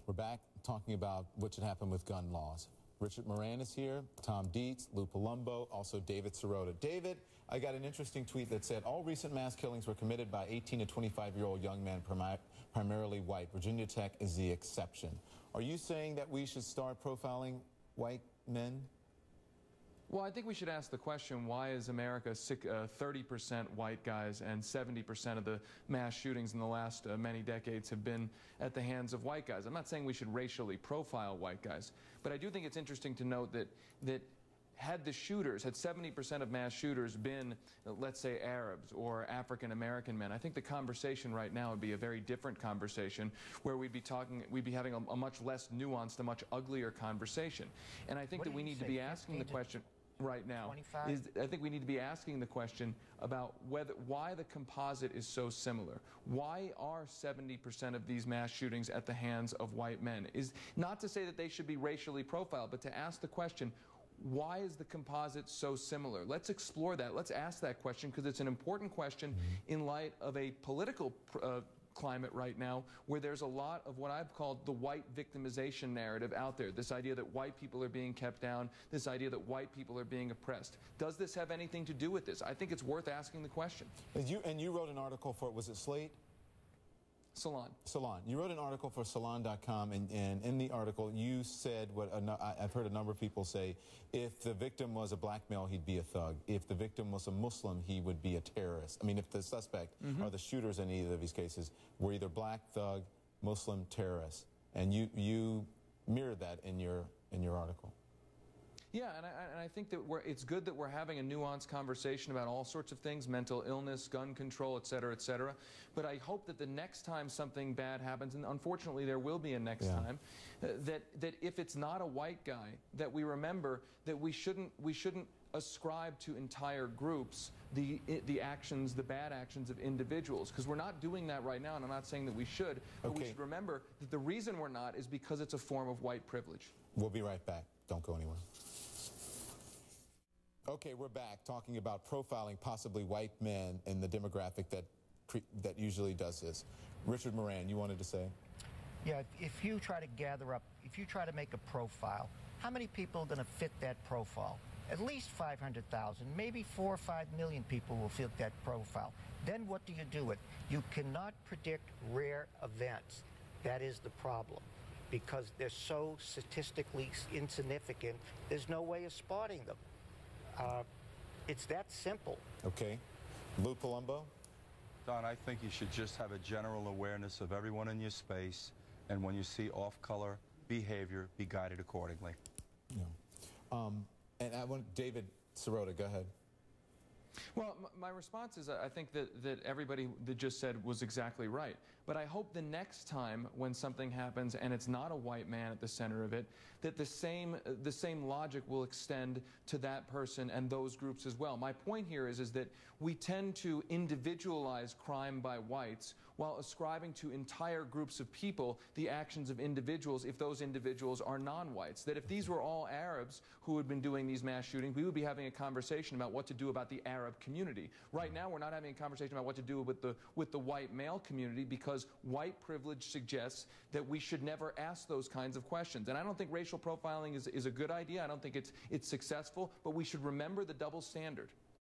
We're back talking about what should happen with gun laws. Richard Moran is here, Tom Dietz, Lou Palumbo, also David Sirota. David, I got an interesting tweet that said, all recent mass killings were committed by 18 to 25-year-old young men, primarily white. Virginia Tech is the exception. Are you saying that we should start profiling white men? Well, I think we should ask the question, why is America 30% white guys and 70% of the mass shootings in the last many decades have been at the hands of white guys? I'm not saying we should racially profile white guys, but I do think it's interesting to note that had 70% of mass shooters been, let's say, Arabs or African American men, I think the conversation right now would be a very different conversation, where we'd be having a much less nuanced, a much uglier conversation. And I think that we need to be asking the question right now I think we need to be asking the question about why the composite is so similar. Why are 70% of these mass shootings at the hands of white men? Is not to say that they should be racially profiled, but to ask the question, why is the composite so similar? Let's explore that. Let's ask that question, because it's an important question in light of a political climate right now where there's a lot of what I've called the white victimization narrative out there. This idea that white people are being kept down, this idea that white people are being oppressed. Does this have anything to do with this? I think it's worth asking the question. And you wrote an article for, was it Slate? Salon. Salon. You wrote an article for Salon.com, and in the article you said what I've heard a number of people say: if the victim was a black male, he'd be a thug. If the victim was a Muslim, he would be a terrorist. I mean, if the suspect or the shooters in either of these cases were either black, thug, Muslim, terrorist, and you mirrored that in your article. Yeah, and I think that it's good that we're having a nuanced conversation about all sorts of things, mental illness, gun control, et cetera, but I hope that the next time something bad happens, and unfortunately there will be a next time, that if it's not a white guy, that we remember that we shouldn't ascribe to entire groups the bad actions of individuals, because we're not doing that right now, and I'm not saying that we should, but we should remember that the reason we're not is because it's a form of white privilege. We'll be right back. Don't go anywhere. Okay, we're back talking about profiling possibly white men in the demographic that usually does this. Richard Moran, you wanted to say? Yeah, if you try to gather up, if you try to make a profile, how many people are going to fit that profile? At least 500,000, maybe 4 or 5 million people will fit that profile. Then what do you do with it? You cannot predict rare events. That is the problem, because they're so statistically insignificant, there's no way of spotting them. It's that simple. Okay. Lou Palumbo? Don, I think you should just have a general awareness of everyone in your space, and when you see off-color behavior, be guided accordingly. Yeah. And I want David Sirota, go ahead. Well, my response is I think that everybody that just said was exactly right. But I hope the next time when something happens and it's not a white man at the center of it, that the same logic will extend to that person and those groups as well. My point here is that we tend to individualize crime by whites while ascribing to entire groups of people the actions of individuals if those individuals are non-whites. That if these were all Arabs who had been doing these mass shootings, we would be having a conversation about what to do about the Arab community. Right now we're not having a conversation about what to do with the white male community, because white privilege suggests that we should never ask those kinds of questions. And I don't think racial profiling is a good idea. I don't think it's successful, but we should remember the double standard.